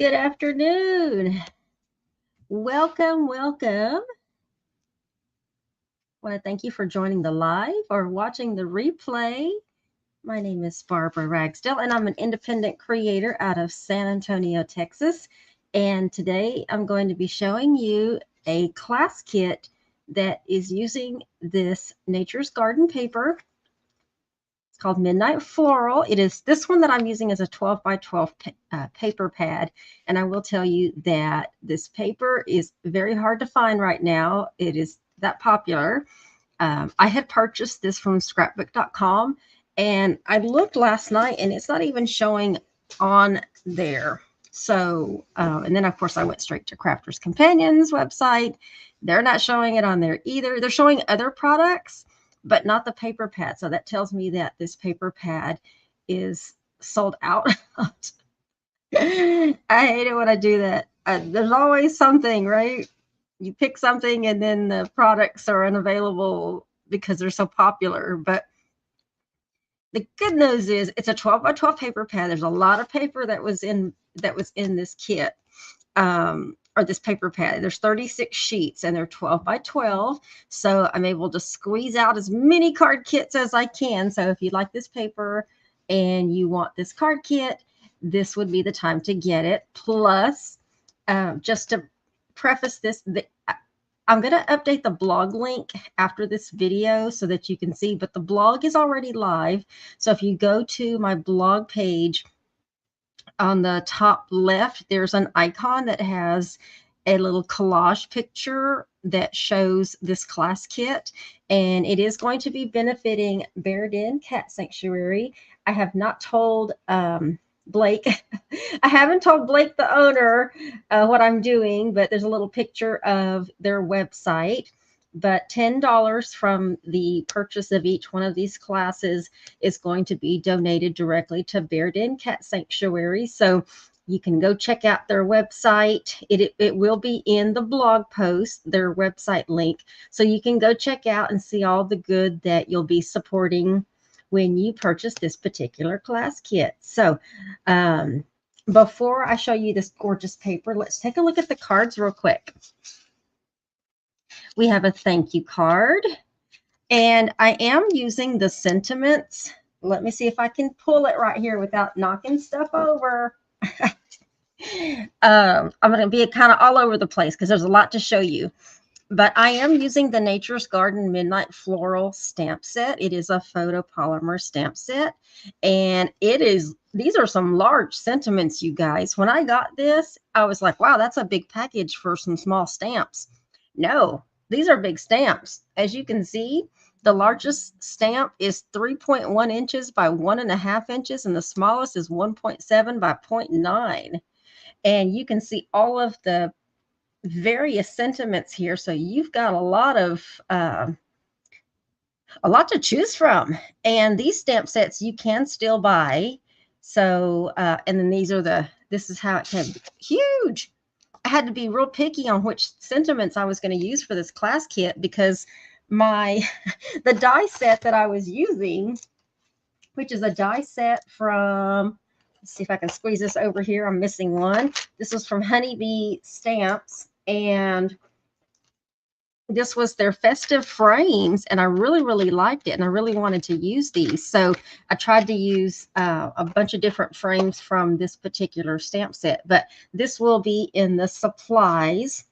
Good afternoon. Welcome, welcome. I want to thank you for joining the live or watching the replay. My name is Barbara Ragsdale, and I'm an independent creator out of San Antonio, Texas. And today I'm going to be showing you a class kit that is using this Nature's Garden paper. It's called Midnight Floral. It is this one that I'm using as a 12 by 12 paper pad. And I will tell you that this paper is very hard to find right now. It is that popular. I had purchased this from scrapbook.com, and I looked last night and it's not even showing on there. So, and then of course I went straight to Crafters Companion's website. They're not showing it on there either. They're showing other products, but not the paper pad. So that tells me that this paper pad is sold out. I hate it when I do that. There's always something, right? You pick something and then the products are unavailable because they're so popular. But the good news is it's a 12 by 12 paper pad. There's a lot of paper that was in this kit. Or this paper pad. There's 36 sheets and they're 12 by 12. So I'm able to squeeze out as many card kits as I can. So if you like this paper and you want this card kit, this would be the time to get it. Plus, just to preface this, I'm going to update the blog link after this video so that you can see, but the blog is already live. So if you go to my blog page, on the top left, there's an icon that has a little collage picture that shows this class kit, and it is going to be benefiting Bear Den Cat Sanctuary. I have not told Blake, I haven't told Blake, the owner, what I'm doing, but there's a little picture of their website. But $10 from the purchase of each one of these classes is going to be donated directly to Bear Den Cat Sanctuary. So you can go check out their website. It will be in the blog post, their website link. So you can go check out and see all the good that you'll be supporting when you purchase this particular class kit. So before I show you this gorgeous paper, let's take a look at the cards real quick. We have a thank you card, and I am using the sentiments. Let me see if I can pull it right here without knocking stuff over. I'm going to be kind of all over the place because there's a lot to show you. But I am using the Nature's Garden Midnight Floral stamp set. It is a photopolymer stamp set. And these are some large sentiments, you guys. When I got this, I was like, wow, that's a big package for some small stamps. No, these are big stamps. As you can see, the largest stamp is 3.1 inches by 1.5 inches, and the smallest is 1.7 by 0.9. And you can see all of the various sentiments here. So you've got a lot to choose from. And these stamp sets you can still buy. So, and then this is how it came. Huge. I had to be real picky on which sentiments I was going to use for this class kit because the die set that I was using, which is a die set from, let's see if I can squeeze this over here. I'm missing one. This was from Honeybee Stamps, and this was their festive frames, and I really, really liked it, and I really wanted to use these. So I tried to use a bunch of different frames from this particular stamp set, but this will be in the supplies,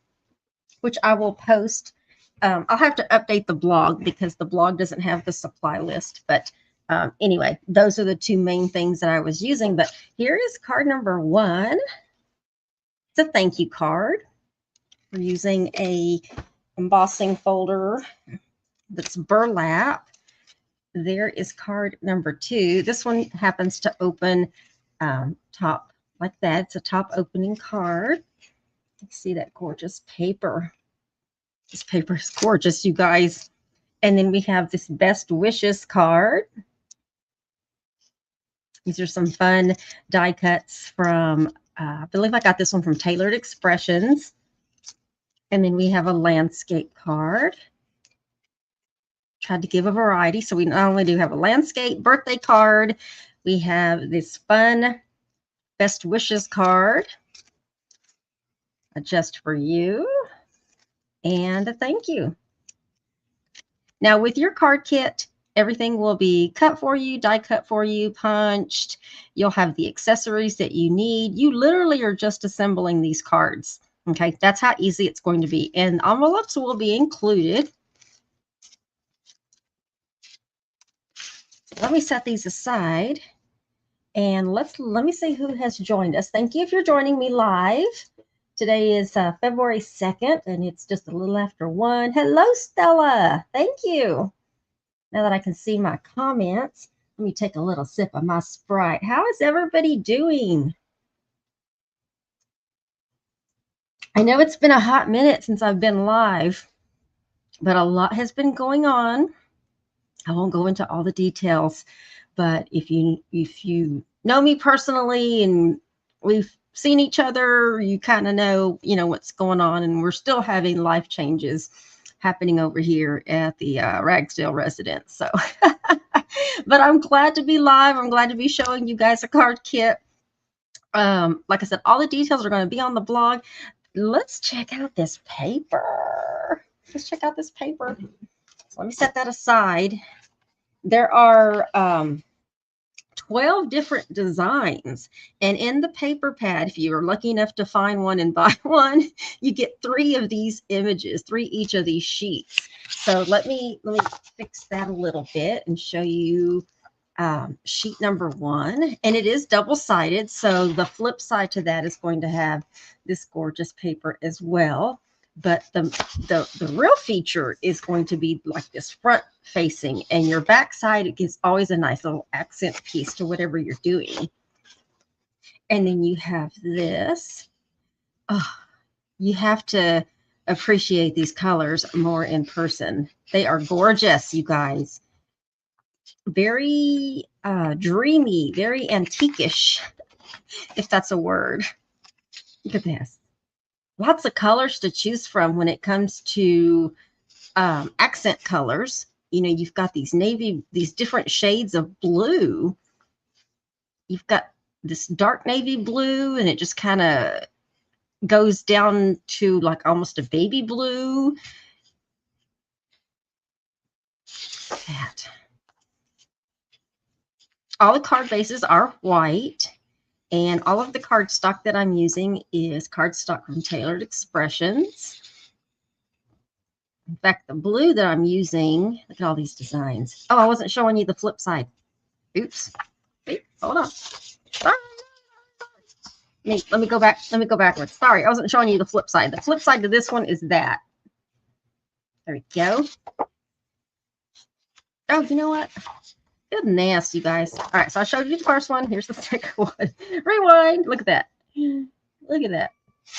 which I will post. I'll have to update the blog because the blog doesn't have the supply list, but anyway, those are the two main things that I was using. But here is card number 1. It's a thank you card. We're using a embossing folder that's burlap. There is card number 2. This one happens to open top like that. It's a top opening card. You see that gorgeous paper. This paper is gorgeous, you guys. And then we have this best wishes card. These are some fun die cuts from, I believe I got this one from Tailored Expressions. And then we have a landscape card. Tried to give a variety. So we not only do have a landscape birthday card, we have this fun best wishes card. just for you and a thank you. Now with your card kit, everything will be cut for you, die cut for you, punched. You'll have the accessories that you need. You literally are just assembling these cards. Okay, that's how easy it's going to be. And envelopes will be included. Let me set these aside. And let me see who has joined us. Thank you if you're joining me live. Today is February 2nd, and it's just a little after 1. Hello, Stella. Thank you. Now that I can see my comments, let me take a little sip of my Sprite. How is everybody doing? I know it's been a hot minute since I've been live, but a lot has been going on. I won't go into all the details, but if you know me personally and we've seen each other, you kind of know, what's going on, and we're still having life changes happening over here at the Ragsdale residence. So, but I'm glad to be live. I'm glad to be showing you guys a card kit. Like I said, all the details are going to be on the blog. Let's check out this paper. Let's check out this paper. So let me set that aside. There are 12 different designs, and in the paper pad, if you are lucky enough to find one and buy one, you get 3 of these images, 3 each of these sheets. So let me fix that a little bit and show you sheet number 1, and it is double-sided, so the flip side to that is going to have this gorgeous paper as well. But the real feature is going to be like this front facing, and your back side, it gives always a nice little accent piece to whatever you're doing. And then you have this. Oh, you have to appreciate these colors more in person. They are gorgeous, you guys. Very dreamy, very antique-ish, if that's a word. Look at this. Lots of colors to choose from when it comes to accent colors. You've got these different shades of blue. You've got this dark navy blue, and it just kind of goes down to like almost a baby blue. That. All the card bases are white, and all of the cardstock that I'm using is cardstock from Tailored Expressions. In fact, the blue that I'm using, look at all these designs. Oh, I wasn't showing you the flip side. Oops. Wait, hold on. Sorry. Let me go back. Let me go backwards. Sorry, I wasn't showing you the flip side. The flip side to this one is that. There we go. Oh, you know what? Goodness, you guys. All right, so I showed you the first one. Here's the second one. Rewind. Look at that. Look at that.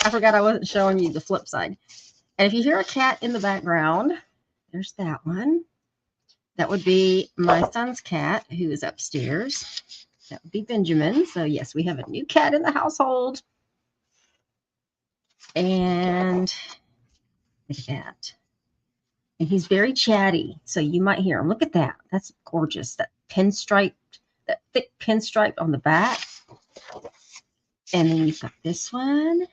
I forgot I wasn't showing you the flip side. And if you hear a cat in the background, there's that one. That would be my son's cat, who is upstairs. That would be Benjamin. So yes, we have a new cat in the household. And look at that. And he's very chatty, so you might hear him. Look at that. That's gorgeous. That pinstripe, that thick pinstripe on the back. And then you've got this one.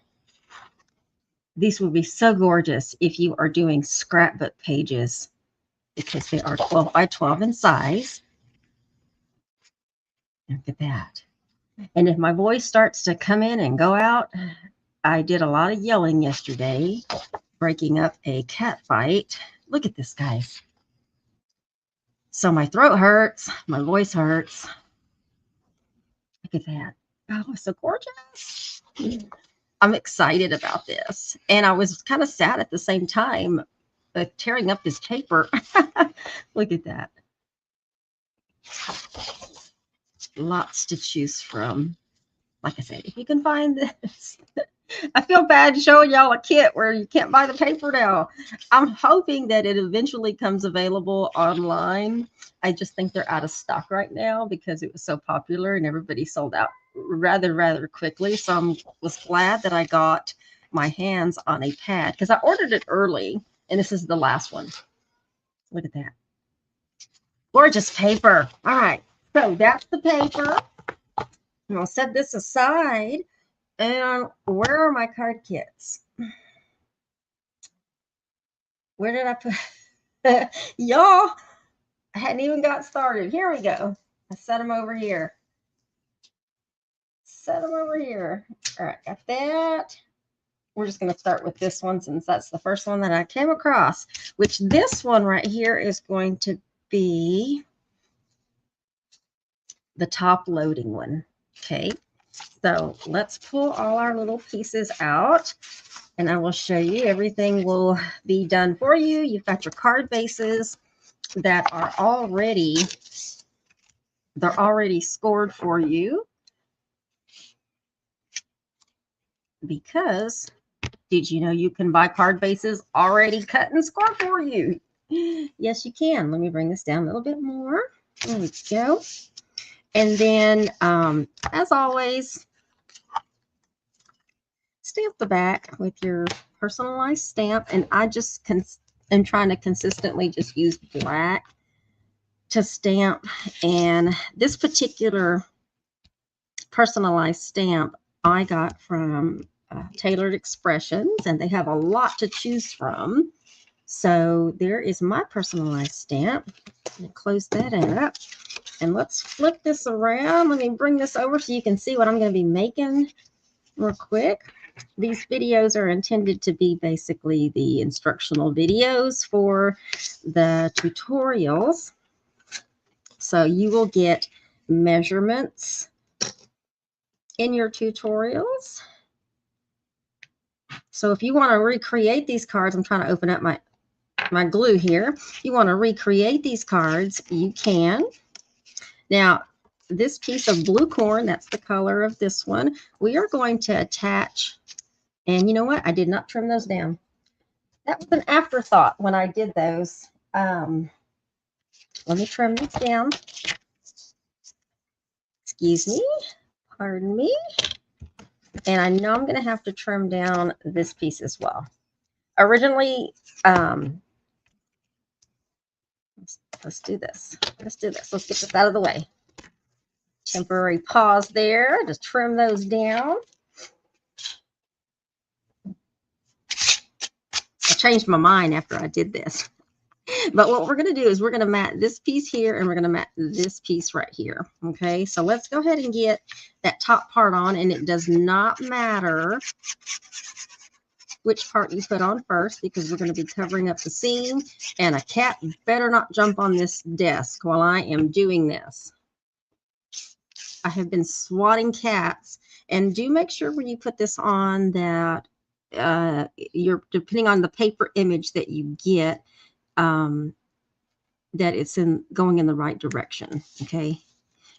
These would be so gorgeous if you are doing scrapbook pages, because they are 12 by 12 in size. Look at that. And if my voice starts to come in and go out, I did a lot of yelling yesterday, breaking up a cat fight. Look at this, guys. So my throat hurts, my voice hurts. Look at that. Oh, it's so gorgeous. I'm excited about this. And I was kind of sad at the same time, tearing up this paper. Look at that. Lots to choose from. Like I said, if you can find this. I feel bad showing y'all a kit where you can't buy the paper now. I'm hoping that it eventually comes available online. I just think they're out of stock right now because it was so popular and everybody sold out rather quickly. So I was glad that I got my hands on a pad because I ordered it early, and this is the last one. Look at that. Gorgeous paper. All right. So that's the paper. And I'll set this aside. And where are my card kits? Where did I put y'all? I hadn't even got started. Here we go. I set them over here. Set them over here. All right, got that. We're just going to start with this one since that's the first one that I came across, which this one right here is going to be the top loading one. Okay, so let's pull all our little pieces out and I will show you. Everything will be done for you. You've got your card bases that are already, they're already scored for you, because did you know you can buy card bases already cut and scored for you? Yes, you can. Let me bring this down a little bit more. There we go. And then, as always, stamp the back with your personalized stamp. And I just am trying to consistently just use black to stamp. And this particular personalized stamp I got from Tailored Expressions, and they have a lot to choose from. So there is my personalized stamp. I'm going to close that up. And let's flip this around. Let me bring this over so you can see what I'm going to be making real quick. These videos are intended to be basically the instructional videos for the tutorials. So you will get measurements in your tutorials. So if you want to recreate these cards, I'm trying to open up my glue here. If you want to recreate these cards, you can. Now, this piece of blue corn, that's the color of this one, we are going to attach. And you know what? I did not trim those down. That was an afterthought when I did those. Let me trim these down. Excuse me. Pardon me. And I know I'm going to have to trim down this piece as well. Originally, let's do this. Let's do this. Let's get this out of the way. Temporary pause there. Just trim those down. I changed my mind after I did this. But what we're going to do is we're going to mat this piece here and we're going to mat this piece right here. Okay, so let's go ahead and get that top part on, and it does not matter which part you put on first because we're going to be covering up the seam, and a cat better not jump on this desk while I am doing this. I have been swatting cats, and do make sure when you put this on that you're, depending on the paper image that you get, that it's going in the right direction. Okay,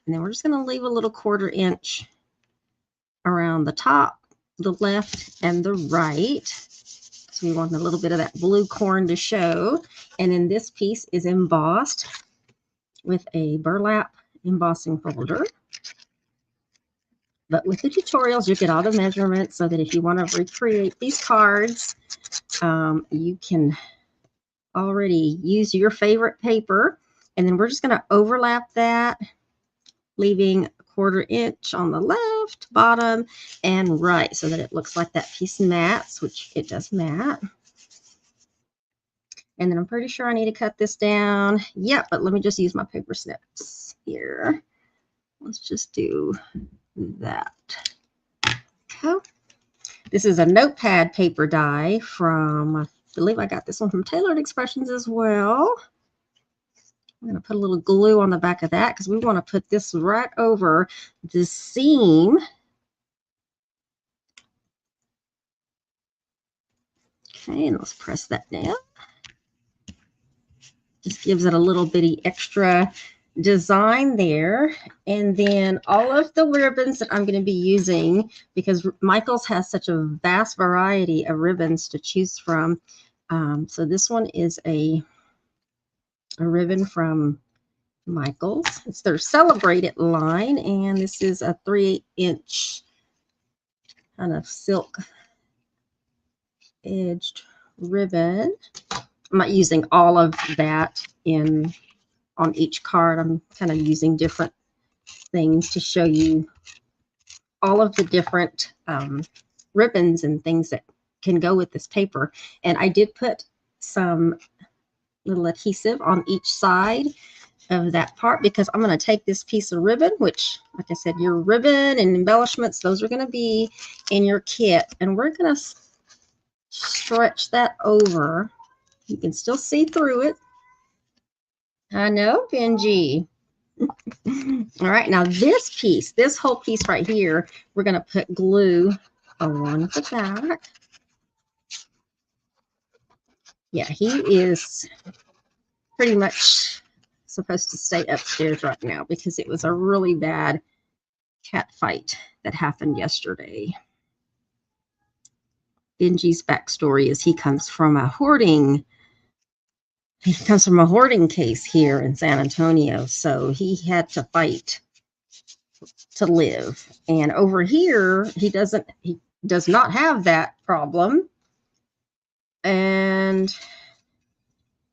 and then we're just going to leave a little 1/4 inch around the top, the left, and the right. So we want a little bit of that blue corn to show. And then this piece is embossed with a burlap embossing folder. But with the tutorials, you get all the measurements so that if you want to recreate these cards, you can already use your favorite paper. And then we're just going to overlap that, leaving 1/4 inch on the left, bottom, and right so that it looks like that piece mats, which it does mat. And then I'm pretty sure I need to cut this down. Yeah, but let me just use my paper snips here. Let's just do that. Okay. This is a notepad paper die from, I believe I got this one from Tailored Expressions as well. I'm going to put a little glue on the back of that because we want to put this right over the seam. Okay, and let's press that down. Just gives it a little bitty extra design there. And then all of the ribbons that I'm going to be using, because Michaels has such a vast variety of ribbons to choose from. So this one is a ribbon from Michaels. It's their Celebrate It line, and this is a 3/8 inch kind of silk edged ribbon. I'm not using all of that on each card. I'm kind of using different things to show you all of the different ribbons and things that can go with this paper. And I did put some little adhesive on each side of that part, because I'm going to take this piece of ribbon, which, like I said, your ribbon and embellishments, those are going to be in your kit, and we're going to stretch that over. You can still see through it. I know, Benji. All right, now this piece, this whole piece right here, we're going to put glue along the back. Yeah, he is pretty much supposed to stay upstairs right now because it was a really bad cat fight that happened yesterday. Benji's backstory is he comes from a hoarding case here in San Antonio, so he had to fight to live. And over here, he does not have that problem.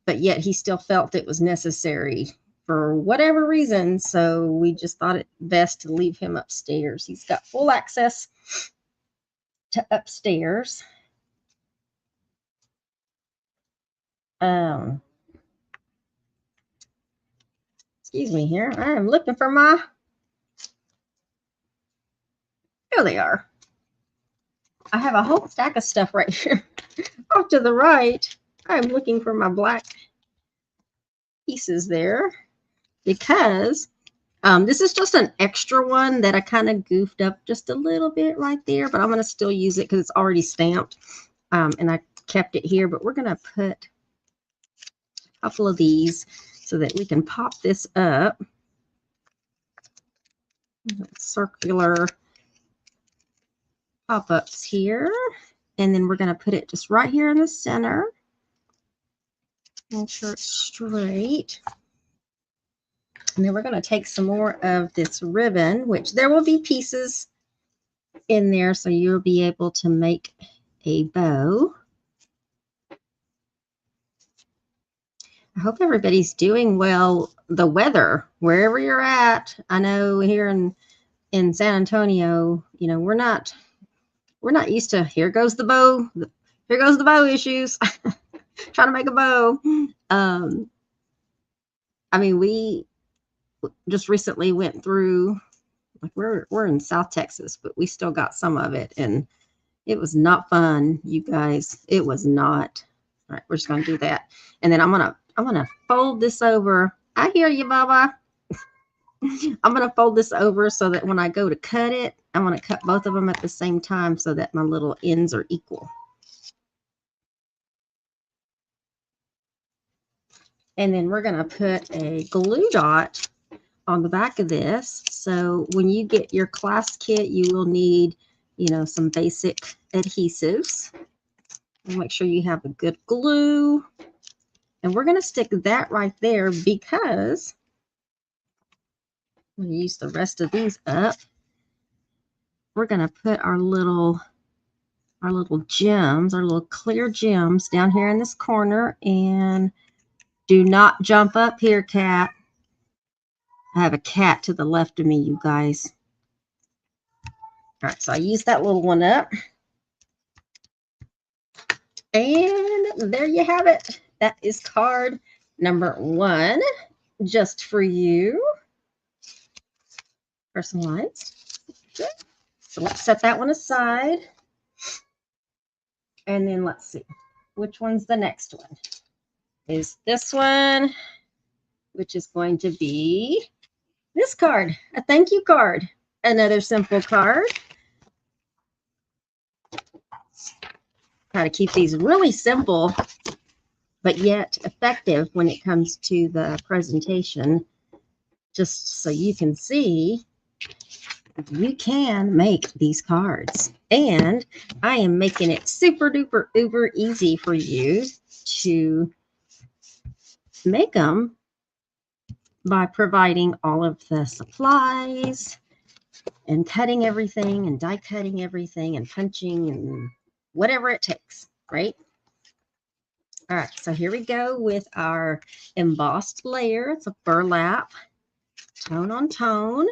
But yet he still felt it was necessary for whatever reason. So we just thought it best to leave him upstairs. He's got full access to upstairs. Excuse me here. I am looking for my, here they are. I have a whole stack of stuff right here. Off to the right, I'm looking for my black pieces there because this is just an extra one that I kind of goofed up just a little bit right there, but I'm going to still use it because it's already stamped, and I kept it here. But we're going to put a couple of these so that we can pop this up. Circular pop-ups here, and then we're going to put it just right here in the center. Make sure it's straight. And then we're going to take some more of this ribbon, which there will be pieces in there, so you'll be able to make a bow. I hope everybody's doing well. The weather, wherever you're at, I know here in San Antonio, you know, we're not used to here goes the bow issues. Trying to make a bow. I mean, we just recently went through, like we're in South Texas, but we still got some of it, and it was not fun, you guys. It was not. All right, we're just gonna do that, and then I'm gonna fold this over. I hear you, Baba. I'm gonna fold this over so that when I go to cut it, I want to cut both of them at the same time so that my little ends are equal. And then we're gonna put a glue dot on the back of this. So when you get your class kit, you will need, you know, some basic adhesives. Make sure you have a good glue. And we're going to stick that right there because I'm going to use the rest of these up. We're going to put our little gems, our little clear gems down here in this corner. And do not jump up here, cat. I have a cat to the left of me, you guys. All right, so I used that little one up. And there you have it. That is card number 1, just for you. Personalized. Okay. So let's set that one aside. And then let's see, which one's the next one? Is this one, which is going to be this card, a thank you card. Another simple card. Try to keep these really simple, but yet effective when it comes to the presentation, just so you can see you can make these cards. And I am making it super duper uber easy for you to make them by providing all of the supplies and cutting everything and die cutting everything and punching and whatever it takes, right? All right, so here we go with our embossed layer. It's a burlap, tone on tone.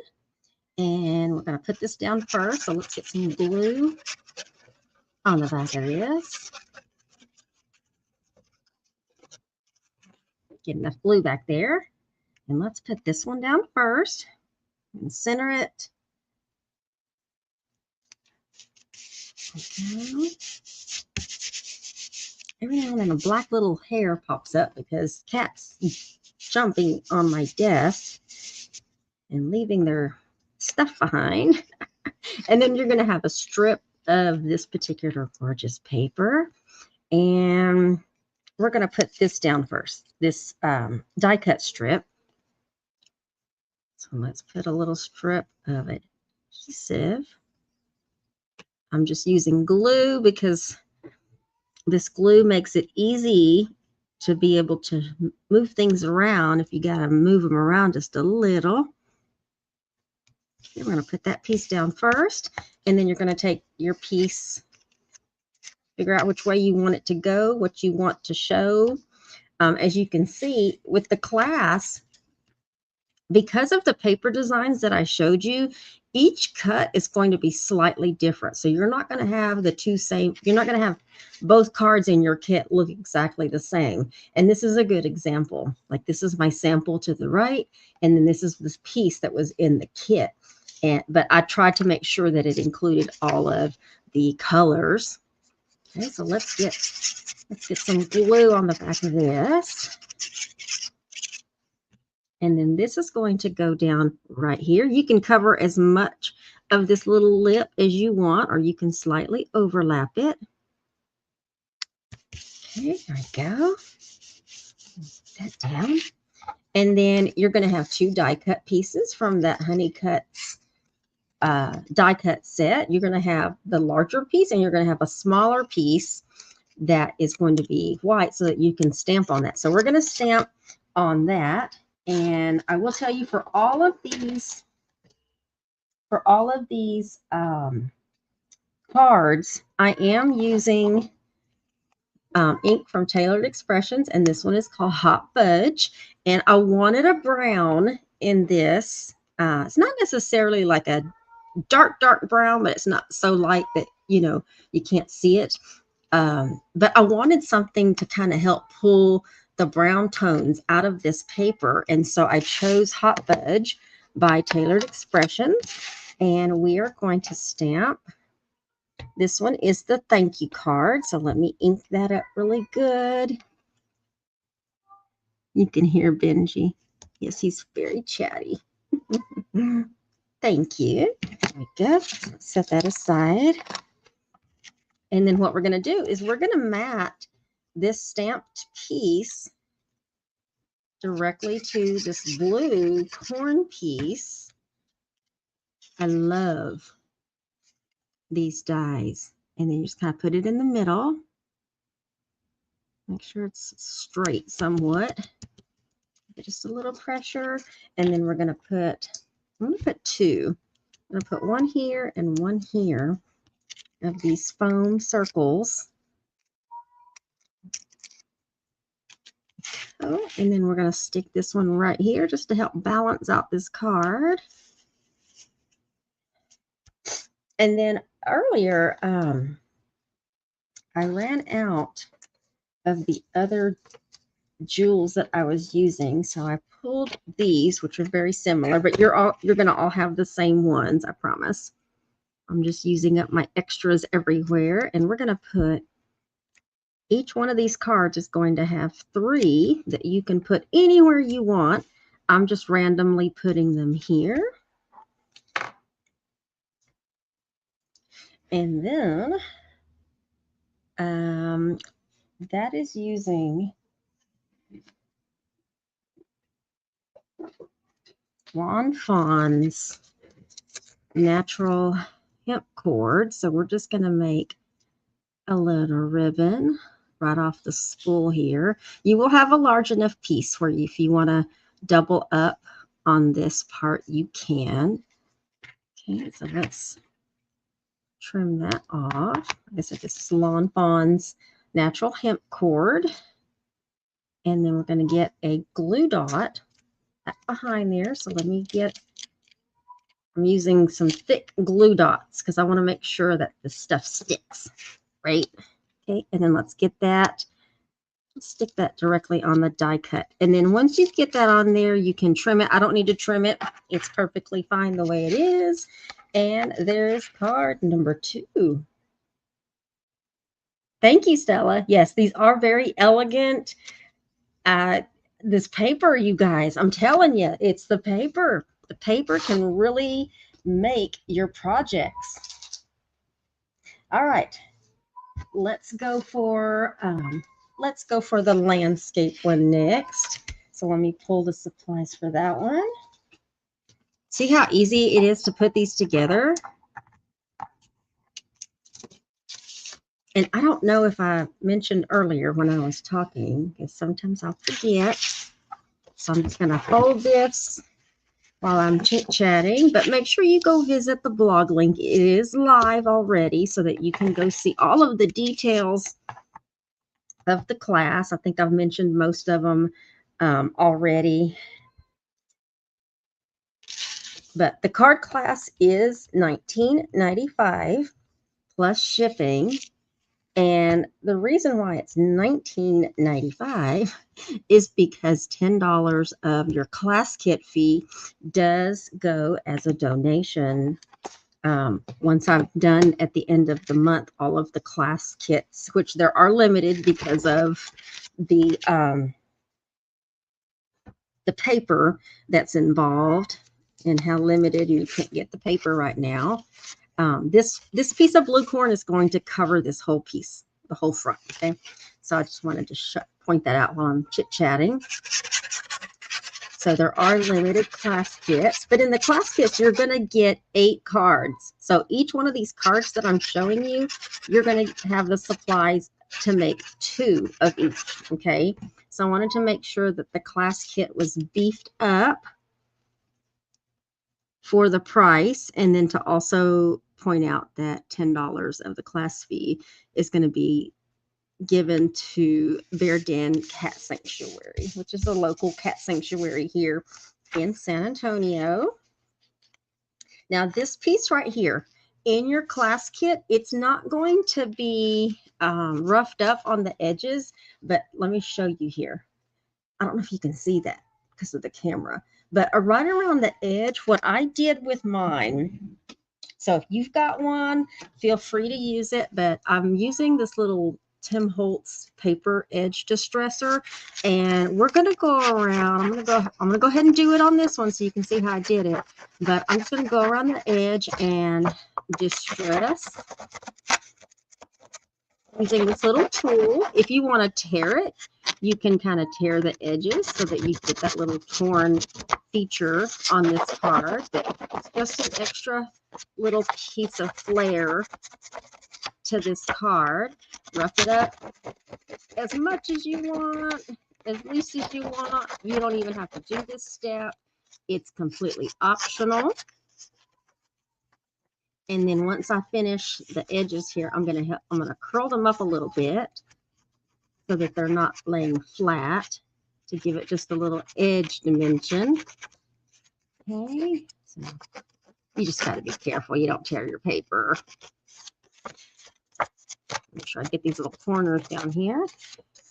And we're going to put this down first. So let's get some glue on the back of this. Get enough glue back there. And let's put this one down first and center it. Okay. Every now and then a black little hair pops up because cats jumping on my desk and leaving their stuff behind. And then you're going to have a strip of this particular gorgeous paper. And we're going to put this down first, this die cut strip. So let's put a little strip of adhesive. I'm just using glue because this glue makes it easy to be able to move things around if you got to move them around just a little. Okay, we're going to put that piece down first, and then you're going to take your piece, figure out which way you want it to go, what you want to show. As you can see with the class, because of the paper designs that I showed you, each cut is going to be slightly different. So you're not going to have the two same, you're not going to have both cards in your kit look exactly the same. And this is a good example. Like this is my sample to the right, and then this is this piece that was in the kit. But I tried to make sure that it included all of the colors. Okay, so let's get some glue on the back of this. And then this is going to go down right here. You can cover as much of this little lip as you want, or you can slightly overlap it. Okay, there we go. Put that down. And then you're going to have two die cut pieces from that Honey Cuts die cut set. You're going to have the larger piece, and you're going to have a smaller piece that is going to be white so that you can stamp on that. So we're going to stamp on that. And I will tell you, for all of these cards, I am using ink from Tailored Expressions, and this one is called Hot Fudge. And I wanted a brown in this. It's not necessarily like a dark brown, but it's not so light that you can't see it. But I wanted something to kind of help pull the brown tones out of this paper, and so I chose Hot Fudge by Tailored Expressions, and we are going to stamp. This one is the thank you card, so let me ink that up really good. You can hear Benji. Yes, he's very chatty. Thank you. There we go. Let's set that aside. And then what we're going to do is we're going to mat this stamped piece directly to this blue corn piece. I love these dies. And then you just kind of put it in the middle. Make sure it's straight somewhat. Just a little pressure. And then we're going to put, I'm going to put two. I'm going to put one here and one here of these foam circles. Oh, and then we're going to stick this one right here just to help balance out this card. And then earlier, I ran out of the other jewels that I was using, so I pulled these, which are very similar, but you're going to all have the same ones, I promise. I'm just using up my extras everywhere, and we're going to put each one of these cards is going to have 3 that you can put anywhere you want. I'm just randomly putting them here. And then that is using Juan Fawn's natural hemp cord. So we're just going to make a little ribbon right off the spool here. You will have a large enough piece where if you want to double up on this part, you can. Okay, so let's trim that off. Like I said, this is Juan Fawn's natural hemp cord. And then we're going to get a glue dot behind there. So let me get, I'm using some thick glue dots because I want to make sure that the stuff sticks, right? Okay, and then let's get that Stick that directly on the die cut. And then once you get that on there, you can trim it. I don't need to trim it. It's perfectly fine the way it is. And there's card number 2. Thank you, Stella. Yes, these are very elegant. This paper, you guys, I'm telling you, it's the paper. The paper can really make your projects. All right. Let's go for the landscape one next. So let me pull the supplies for that one. See how easy it is to put these together? And I don't know if I mentioned earlier when I was talking, because sometimes I'll forget. So I'm just going to hold this while I'm chit-chatting, but make sure you go visit the blog link. It is live already so that you can go see all of the details of the class. I think I've mentioned most of them already. But the card class is $19.95 plus shipping. And the reason why it's $19.95 is because $10 of your class kit fee does go as a donation. Once I'm done at the end of the month, all of the class kits, which there are limited because of the paper that's involved and how limited you can't get the paper right now. This piece of blue corn is going to cover this whole piece, the whole front. Okay, so I just wanted to point that out while I'm chit-chatting. So there are limited class kits, but in the class kits, you're going to get 8 cards. So each one of these cards that I'm showing you, you're going to have the supplies to make 2 of each. Okay, so I wanted to make sure that the class kit was beefed up for the price, and then to also point out that $10 of the class fee is going to be given to Bear Den Cat Sanctuary, which is a local cat sanctuary here in San Antonio. Now, this piece right here in your class kit, it's not going to be roughed up on the edges, but let me show you here. I don't know if you can see that because of the camera, but right around the edge, what I did with mine, so if you've got one, feel free to use it, but I'm using this little Tim Holtz paper edge distressor, and we're going to go around. I'm going to go ahead and do it on this one so you can see how I did it, but I'm just going to go around the edge and distress using this little tool. If you want to tear it, you can kind of tear the edges so that you get that little torn feature on this card. But it's just an extra little piece of flair to this card. Rough it up as much as you want, as loose as you want. You don't even have to do this step. It's completely optional. And then once I finish the edges here, I'm gonna curl them up a little bit so that they're not laying flat, to give it just a little edge dimension. Okay, so you just got to be careful you don't tear your paper. Make sure I get these little corners down here,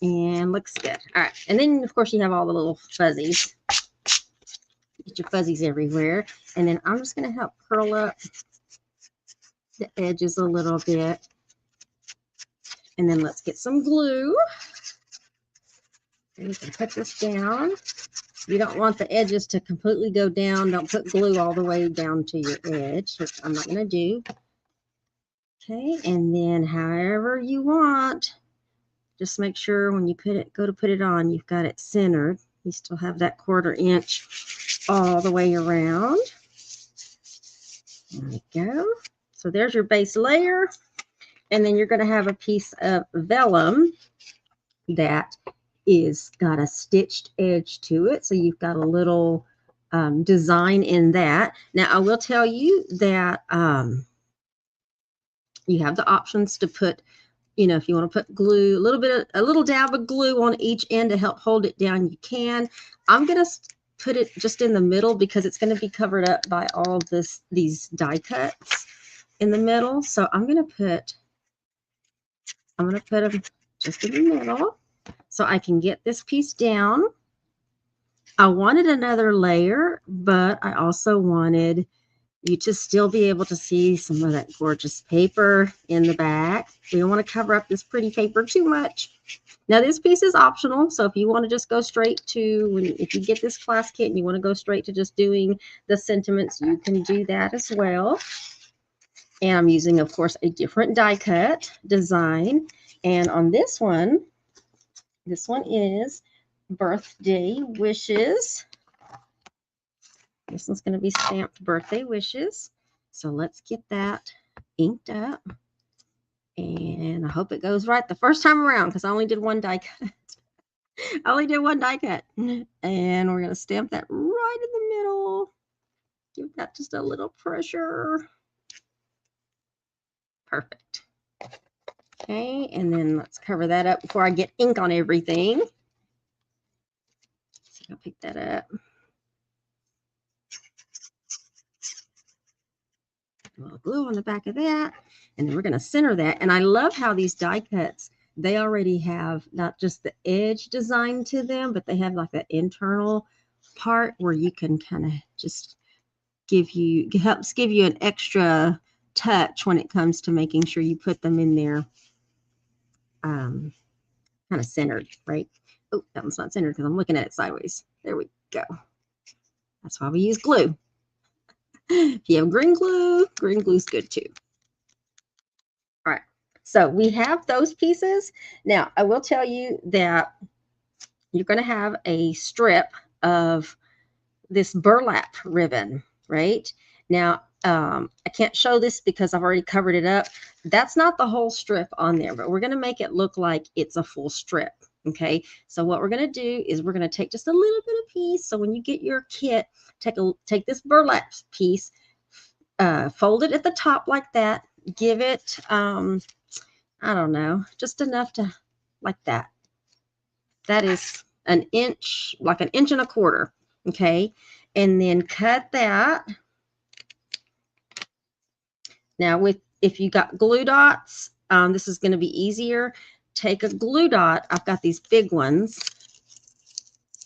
and looks good. All right, and then of course you have all the little fuzzies. Get your fuzzies everywhere, and then I'm just going to help curl up the edges a little bit, and then let's get some glue. And you can put this down. You don't want the edges to completely go down. Don't put glue all the way down to your edge, which I'm not going to do. Okay, and then however you want, just make sure when you go to put it on, you've got it centered. You still have that 1/4 inch all the way around. There we go. So there's your base layer. And then you're going to have a piece of vellum that is got a stitched edge to it. So you've got a little design in that. Now, I will tell you that you have the options to put, if you want to put glue, a little dab of glue on each end to help hold it down, you can. I'm going to put it just in the middle because it's going to be covered up by all of these die cuts in the middle. So I'm going to put them just in the middle. so I can get this piece down. I wanted another layer, but I also wanted you to still be able to see some of that gorgeous paper in the back. We don't want to cover up this pretty paper too much. Now this piece is optional, so if you want to just go straight to, if you get this class kit and you want to go straight to just doing the sentiments, you can do that as well. And I'm using, of course, a different die cut design. And on this one is Birthday Wishes. This one's going to be stamped Birthday Wishes. So let's get that inked up. And I hope it goes right the first time around, because I only did one die cut. I only did one die cut. And we're going to stamp that right in the middle. Give that just a little pressure. Perfect. Okay, and then let's cover that up before I get ink on everything. So I'll pick that up. A little glue on the back of that. And then we're going to center that. And I love how these die cuts, they already have not just the edge designed to them, but they have like that internal part where you can kind of just helps give you an extra touch when it comes to making sure you put them in there kind of centered, right? Oh, that one's not centered because I'm looking at it sideways. There we go. That's why we use glue. If you have green glue's good too. All right, so we have those pieces. Now, I will tell you that you're going to have a strip of this burlap ribbon, right? Now, I can't show this because I've already covered it up. That's not the whole strip on there, but we're going to make it look like it's a full strip. Okay, so what we're going to do is we're going to take just a little bit of piece. So when you get your kit, take this burlap piece, fold it at the top like that, give it, I don't know, just enough to, like that. That is an inch, like an inch and a quarter. Okay, and then cut that. Now, if you got glue dots, this is going to be easier. Take a glue dot. I've got these big ones,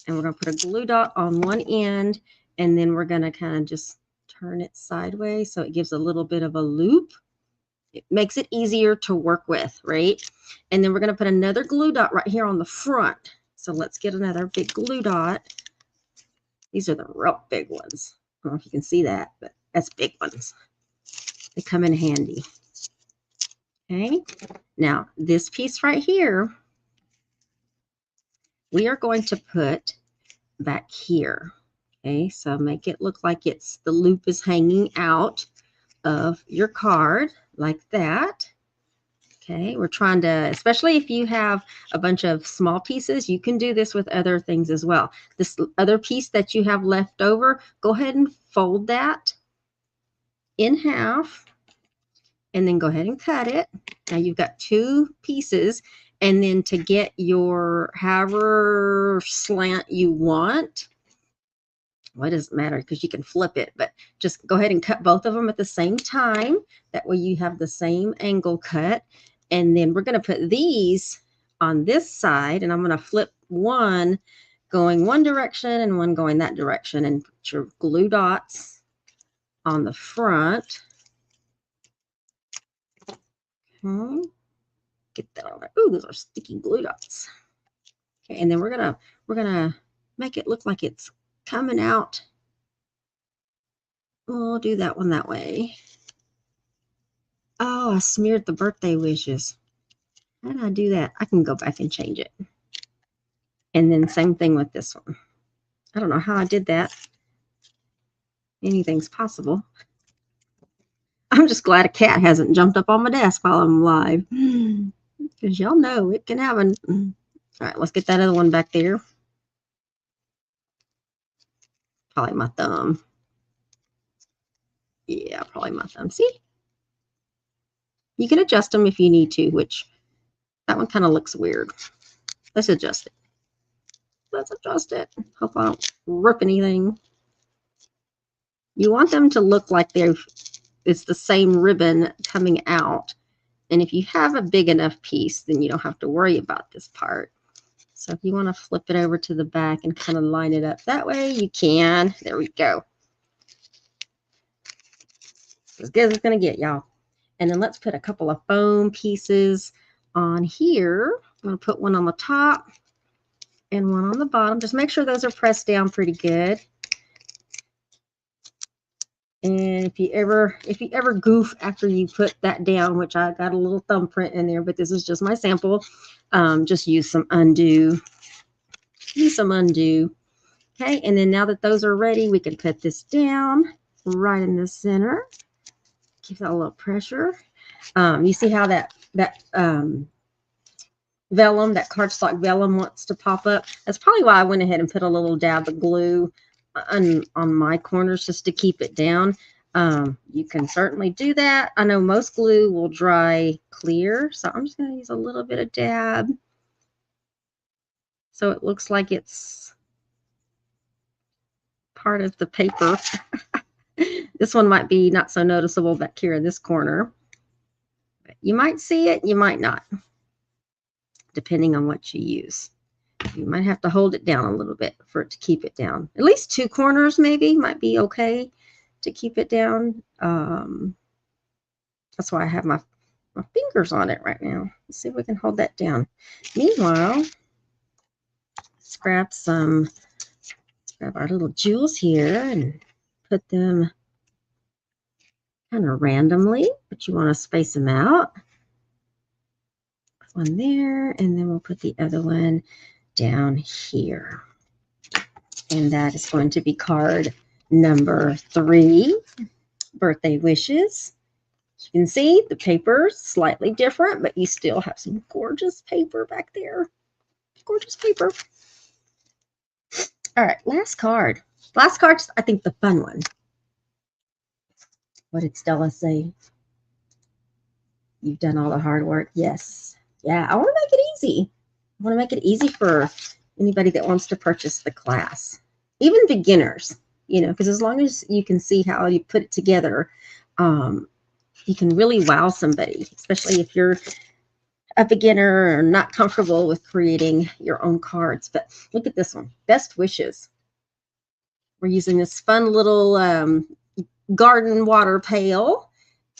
and we're going to put a glue dot on one end, and then we're going to kind of just turn it sideways so it gives a little bit of a loop. It makes it easier to work with, right? And then we're going to put another glue dot right here on the front. So let's get another big glue dot. These are the real big ones. I don't know if you can see that, but that's big ones. They come in handy. Okay, now this piece right here, we are going to put back here. Okay, so make it look like the loop is hanging out of your card like that. Okay, we're trying to, especially if you have a bunch of small pieces, you can do this with other things as well. This other piece that you have left over, go ahead and fold that in half. And then go ahead and cut it. Now you've got two pieces, and then to get your however slant you want, well, it doesn't matter because you can flip it, but just go ahead and cut both of them at the same time. That way you have the same angle cut. And then we're going to put these on this side, and I'm going to flip one going one direction and one going that direction, and put your glue dots on the front. Get that on there. Ooh, those are sticky glue dots. Okay, and then we're gonna make it look like it's coming out. We'll do that one that way. Oh, I smeared the birthday wishes. How did I do that? I can go back and change it. And then same thing with this one. I don't know how I did that. Anything's possible. I'm just glad a cat hasn't jumped up on my desk while I'm live. Because y'all know it can happen. All right, let's get that other one back there. Probably my thumb. Yeah, probably my thumb. See? You can adjust them if you need to, which that one kind of looks weird. Let's adjust it. Let's adjust it. Hope I don't rip anything. You want them to look like it's the same ribbon coming out. And if you have a big enough piece, then you don't have to worry about this part. So if you want to flip it over to the back and kind of line it up that way, you can. There we go. As good as it's going to get, y'all. And then let's put a couple of foam pieces on here. I'm going to put one on the top and one on the bottom. Just make sure those are pressed down pretty good. And if you ever goof after you put that down, which I got a little thumbprint in there, but this is just my sample, just use some undo. Use some undo. Okay, and then now that those are ready, we can put this down right in the center. Give that a little pressure. You see how that vellum, that cardstock vellum wants to pop up? That's probably why I went ahead and put a little dab of glue on my corners just to keep it down. You can certainly do that. I know most glue will dry clear, so I'm just going to use a little bit of dab so it looks like it's part of the paper. This one might be not so noticeable back here in this corner. But you might see it, you might not, depending on what you use. You might have to hold it down a little bit for it to keep it down. At least two corners maybe might be okay to keep it down. That's why I have my fingers on it right now. Let's see if we can hold that down. Meanwhile, let's grab our little jewels here and put them kind of randomly, but you want to space them out. One there, and then we'll put the other one down here. And that is going to be card number 3, Birthday Wishes. As you can see, the paper's slightly different, but you still have some gorgeous paper back there. Gorgeous paper. All right, last card. Last card's, I think, the fun one. What did Stella say? You've done all the hard work. Yes. Yeah, I want to make it easy. I want to make it easy for anybody that wants to purchase the class. Even beginners, you know, because as long as you can see how you put it together, you can really wow somebody, especially if you're a beginner or not comfortable with creating your own cards. But look at this one, Best Wishes. We're using this fun little garden water pail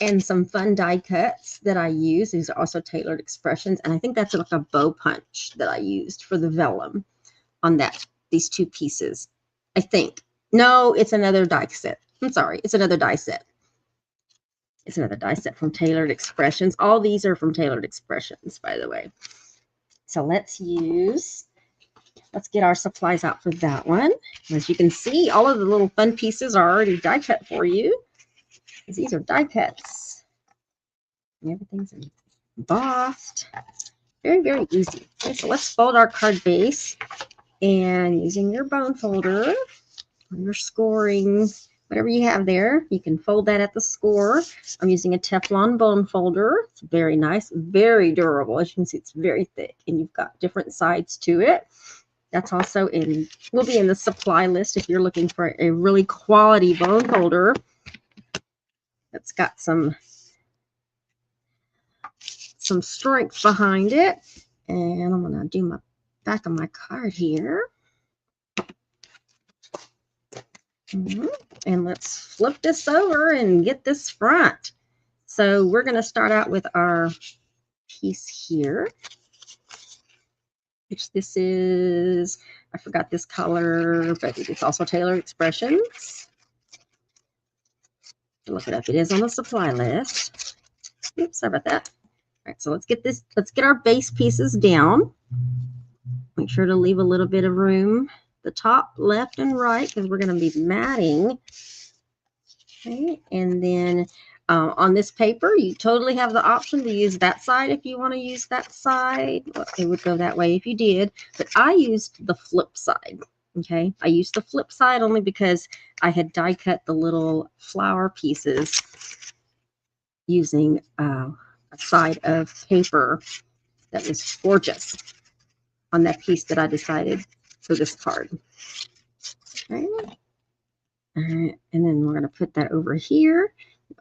and some fun die cuts that I use. These are also tailored expressions. And I think that's like a bow punch that I used for the vellum on these two pieces. I think. No, it's another die set. I'm sorry. It's another die set. It's another die set from Tailored Expressions. All these are from Tailored Expressions, by the way. So let's get our supplies out for that one. As you can see, all of the little fun pieces are already die cut for you. These are die cuts. And everything's embossed. Very, very easy. Okay, so let's fold our card base. And using your bone folder, your scoring, whatever you have there, you can fold that at the score. I'm using a Teflon bone folder. It's very nice, very durable. As you can see, it's very thick, and you've got different sides to it. That's also will be in the supply list if you're looking for a really quality bone folder that's got some strength behind it. And I'm going to do my back of my card here. And let's flip this over and get this front. So we're going to start out with our piece here, which this is, I forgot this color, but it's also Tailored Expressions. Look it up. It is on the supply list. Oops, sorry about that. All right, so let's get our base pieces down. Make sure to leave a little bit of room, the top, left, and right, because we're going to be matting. Okay, and then on this paper, you totally have the option to use that side if you want to use that side. Well, it would go that way if you did, but I used the flip side. Okay, I used the flip side only because I had die cut the little flower pieces using a side of paper that was gorgeous on that piece that I decided for this card. Okay. All right, and then we're going to put that over here,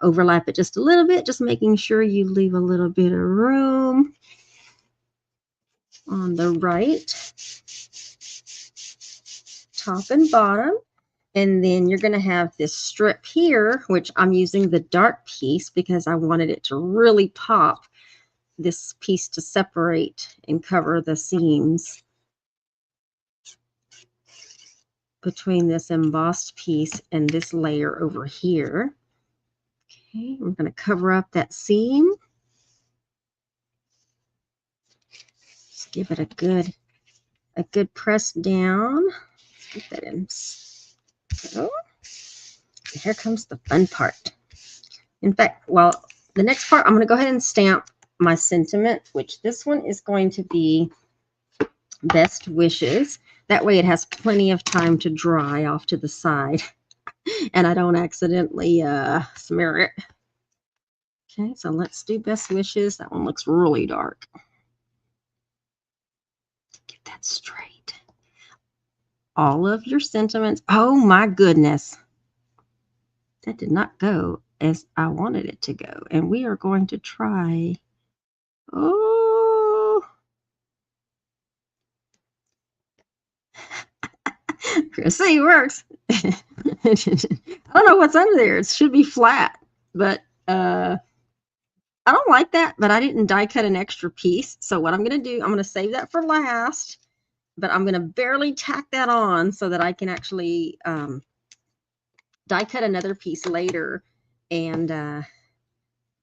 overlap it just a little bit, just making sure you leave a little bit of room. on the right, top and bottom. And then you're going to have this strip here, which I'm using the dark piece because I wanted it to really pop, this piece to separate and cover the seams between this embossed piece and this layer over here. Okay, we're going to cover up that seam. Just give it a good press down. Get that in. So, here comes the fun part. In fact, well, the next part, I'm going to go ahead and stamp my sentiment, which this one is going to be best wishes. That way it has plenty of time to dry off to the side and I don't accidentally smear it. Okay, so let's do best wishes. That one looks really dark. Get that straight. All of your sentiments. Oh my goodness. That did not go as I wanted it to go. And we are going to try. Oh. See, it works. I don't know what's under there. It should be flat, but I don't like that, but I didn't die cut an extra piece. So what I'm going to do, I'm going to save that for last, but I'm going to barely tack that on so that I can actually die cut another piece later and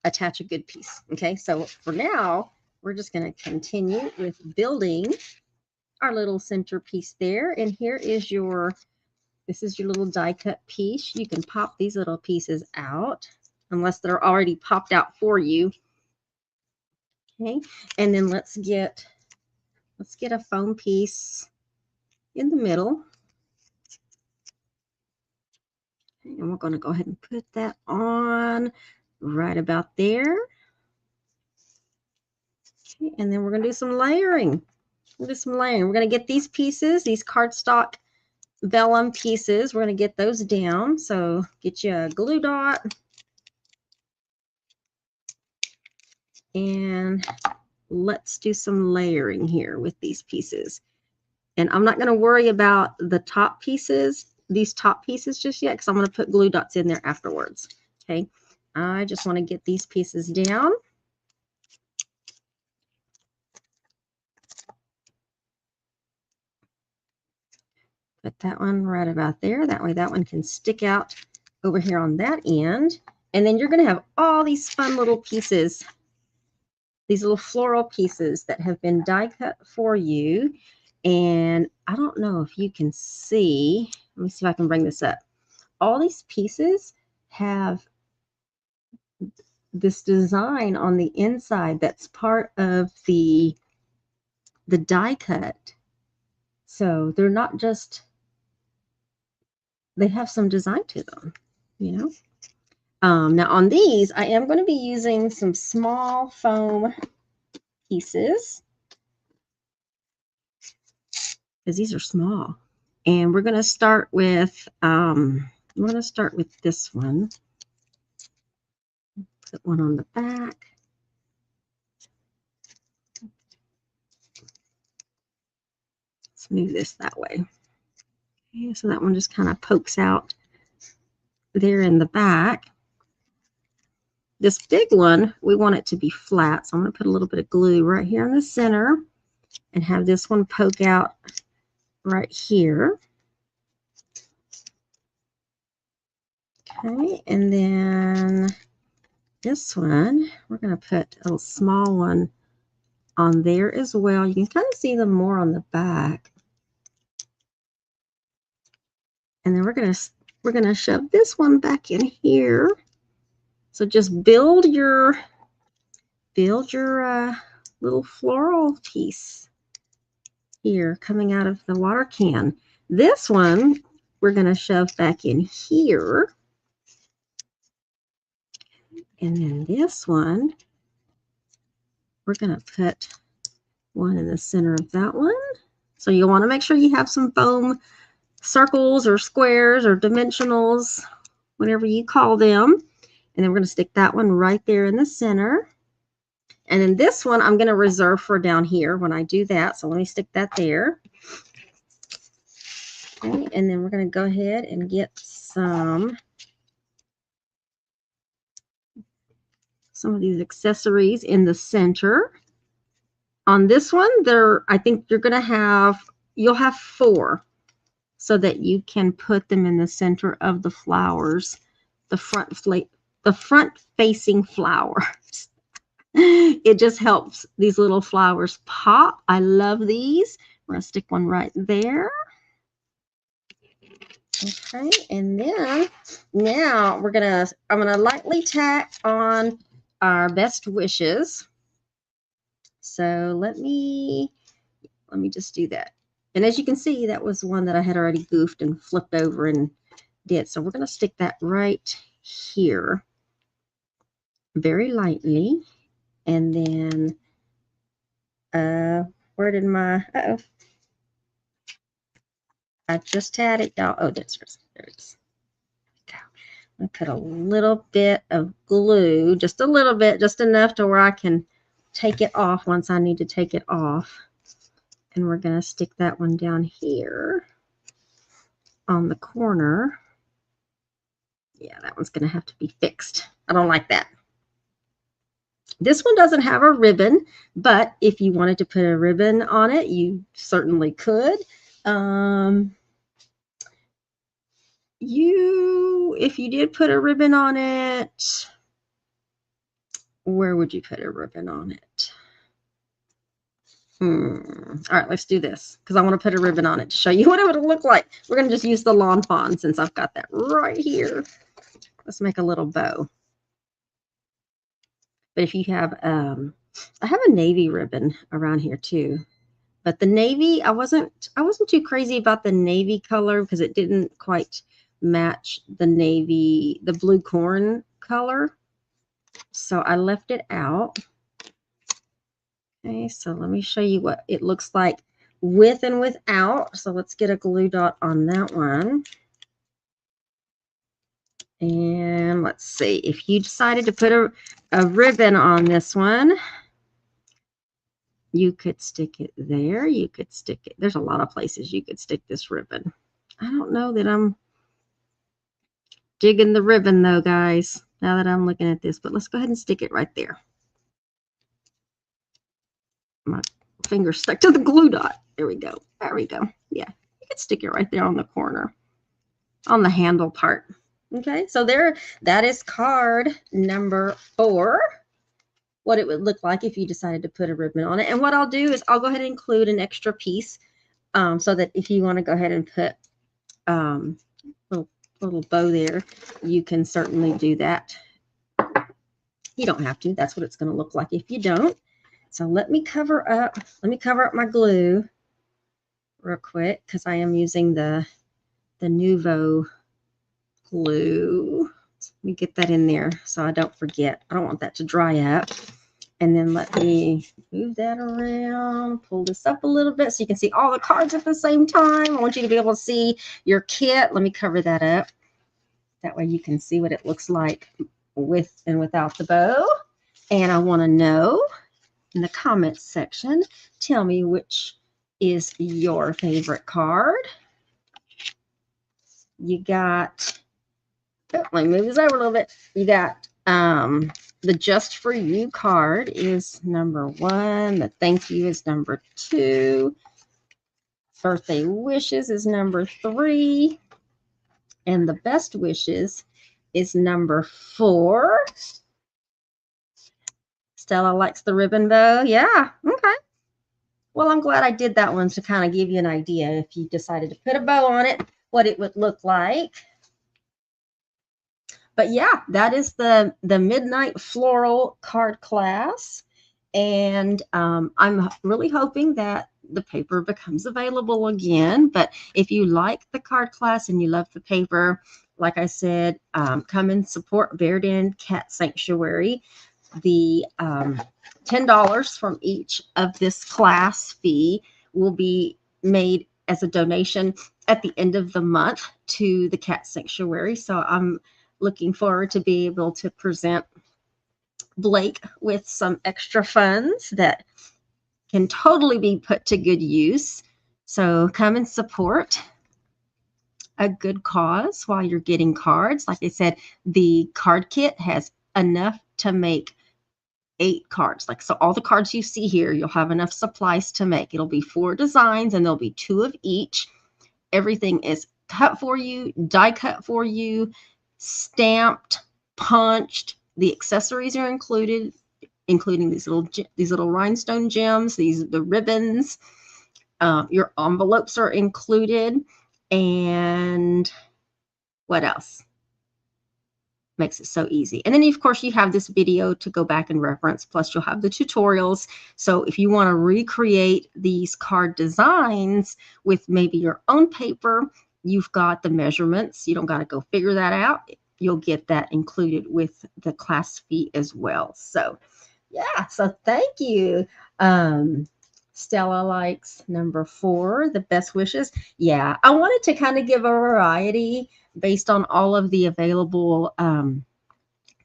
attach a good piece. Okay, so for now, we're just going to continue with building our little centerpiece there. And here is this is your little die cut piece. You can pop these little pieces out unless they're already popped out for you. Okay, and then let's get a foam piece in the middle. Okay, and we're going to go ahead and put that on right about there. Okay, and then we're going to do some layering. We're going to get these pieces, these cardstock vellum pieces. We're going to get those down. So get you a glue dot. And let's do some layering here with these pieces. And I'm not going to worry about the top pieces, these top pieces just yet, because I'm going to put glue dots in there afterwards. Okay. I just want to get these pieces down. Put that one right about there. That way that one can stick out over here on that end. And then you're going to have all these fun little pieces, these little floral pieces that have been die cut for you. And I don't know if you can see, let me see if I can bring this up. All these pieces have this design on the inside that's part of the die cut. So they're not just, they have some design to them, you know. Now on these, I am going to be using some small foam pieces because these are small. And we're going to start with this one. Put one on the back. Let's move this that way. Okay, so that one just kind of pokes out there in the back. This big one, we want it to be flat. So I'm going to put a little bit of glue right here in the center and have this one poke out right here. Okay, and then this one, we're going to put a little small one on there as well. You can kind of see them more on the back. And then we're going to shove this one back in here. So just build your little floral piece here coming out of the water can. This one we're going to shove back in here. And then this one, we're going to put one in the center of that one. So you'll want to make sure you have some foam circles or squares or dimensionals, whatever you call them. And then we're going to stick that one right there in the center. And then this one I'm going to reserve for down here when I do that. So let me stick that there. Okay, and then we're going to go ahead and get some of these accessories in the center. On this one, I think you'll have 4 so that you can put them in the center of the flowers, the front facing flowers. It just helps these little flowers pop. I love these. We're going to stick one right there. Okay, and then now I'm gonna lightly tack on our best wishes. So let me just do that. And as you can see, that was one that I had already goofed and flipped over and did. So we're going to stick that right here very lightly. And then, where did my, I just had it, y'all. Oh, there it is. I'm going to put a little bit of glue, just a little bit, just enough to where I can take it off once I need to take it off. And we're going to stick that one down here on the corner. Yeah, that one's going to have to be fixed. I don't like that. This one doesn't have a ribbon, but if you wanted to put a ribbon on it, you certainly could. If you did put a ribbon on it, where would you put a ribbon on it? All right, let's do this because I want to put a ribbon on it to show you what it would look like. We're going to just use the lawn fawn since I've got that right here. Let's make a little bow. But if you have, I have a navy ribbon around here too. But the navy, I wasn't too crazy about the navy color because it didn't quite match the blue corn color. So I left it out. Okay, so let me show you what it looks like with and without. So let's get a glue dot on that one. And let's see, if you decided to put a ribbon on this one, you could stick it there. You could stick it. There's a lot of places you could stick this ribbon. I don't know that I'm digging the ribbon though, guys, now that I'm looking at this, but let's go ahead and stick it right there. My finger stuck to the glue dot. There we go. There we go. Yeah, you could stick it right there on the corner, on the handle part. Okay, so that is card number 4. What it would look like if you decided to put a ribbon on it. And what I'll do is I'll go ahead and include an extra piece so that if you want to go ahead and put little bow there, you can certainly do that. You don't have to. That's what it's going to look like if you don't. So let me cover up my glue real quick because I am using the Nuvo glue. Let me get that in there so I don't forget. I don't want that to dry up. And then let me move that around, pull this up a little bit so you can see all the cards at the same time. I want you to be able to see your kit. Let me cover that up. That way you can see what it looks like with and without the bow. And I want to know in the comments section, tell me which is your favorite card. You got, let me move this over a little bit. You got the Just For You card is number 1. The Thank You is number 2. Birthday Wishes is number 3. And the Best Wishes is number 4. Stella likes the ribbon bow. Yeah, okay. Well, I'm glad I did that one to kind of give you an idea if you decided to put a bow on it, what it would look like. But yeah, that is the Midnight Floral card class. And I'm really hoping that the paper becomes available again. But if you like the card class and you love the paper, like I said, come and support Verdin Cat Sanctuary. The $10 from each of this class fee will be made as a donation at the end of the month to the Cat Sanctuary. So I'm looking forward to be able to present Blake with some extra funds that can totally be put to good use. So come and support a good cause while you're getting cards. Like I said, the card kit has enough to make 8 cards. Like, so all the cards you see here, you'll have enough supplies to make. It'll be 4 designs and there'll be 2 of each. Everything is cut for you, die cut for you, stamped, punched. The accessories are included, including these little rhinestone gems, the ribbons. Your envelopes are included. And what else? Makes it so easy. And then, of course, you have this video to go back and reference, plus you'll have the tutorials. So if you want to recreate these card designs with maybe your own paper, you've got the measurements. You don't got to go figure that out. You'll get that included with the class fee as well. So yeah, so thank you. Stella likes number 4, the best wishes. Yeah, I wanted to kind of give a variety based on all of the available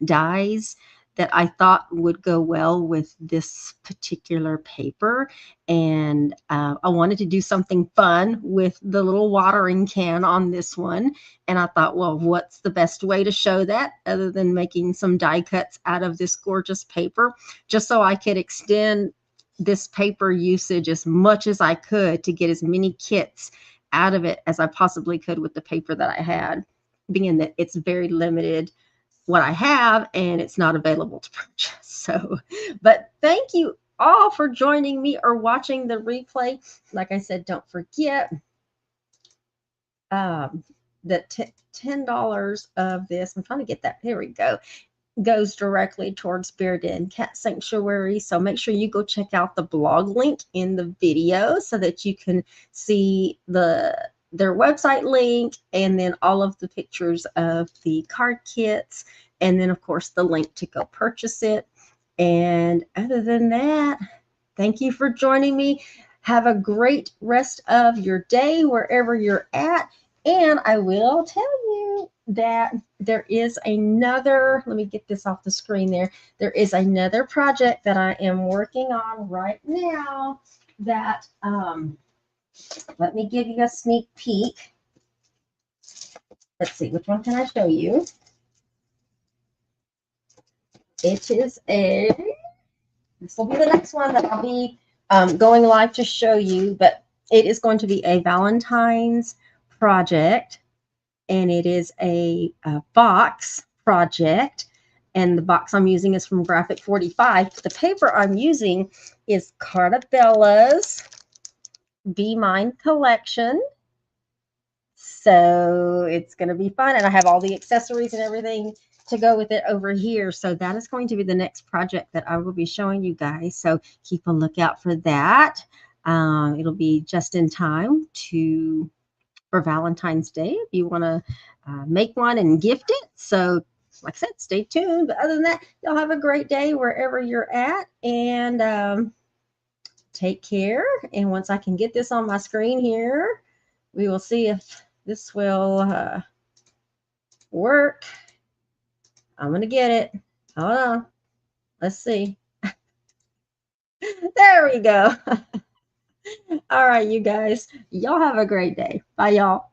dies that I thought would go well with this particular paper. And I wanted to do something fun with the little watering can on this one. And I thought, well, what's the best way to show that other than making some die cuts out of this gorgeous paper, just so I could extend this paper usage as much as I could to get as many kits out of it as I possibly could with the paper that I had, being that it's very limited what I have and it's not available to purchase. So, but thank you all for joining me or watching the replay. Like I said, don't forget that $10 of this, I'm trying to get that, here we go, goes directly towards Bear Den Cat Sanctuary. So make sure you go check out the blog link in the video so that you can see their website link and then all of the pictures of the card kits, and then of course the link to go purchase it. And other than that, thank you for joining me. Have a great rest of your day wherever you're at. And I will tell you that there is another, let me get this off the screen there. There is another project that I am working on right now that, let me give you a sneak peek. Let's see, which one can I show you? It is this will be the next one that I'll be going live to show you, but it is going to be a Valentine's project, and it is a box project, and the box I'm using is from Graphic 45. The paper I'm using is Carta Bella's Be Mine collection. So it's going to be fun, and I have all the accessories and everything to go with it over here. So that is going to be the next project that I will be showing you guys. So keep a lookout for that. It'll be just in time for Valentine's Day if you want to make one and gift it. So like I said, stay tuned. But other than that, y'all have a great day wherever you're at, and take care. And once I can get this on my screen here, we will see if this will work. I'm going to get it. Hold on. Let's see. There we go. All right, you guys. Y'all have a great day. Bye, y'all.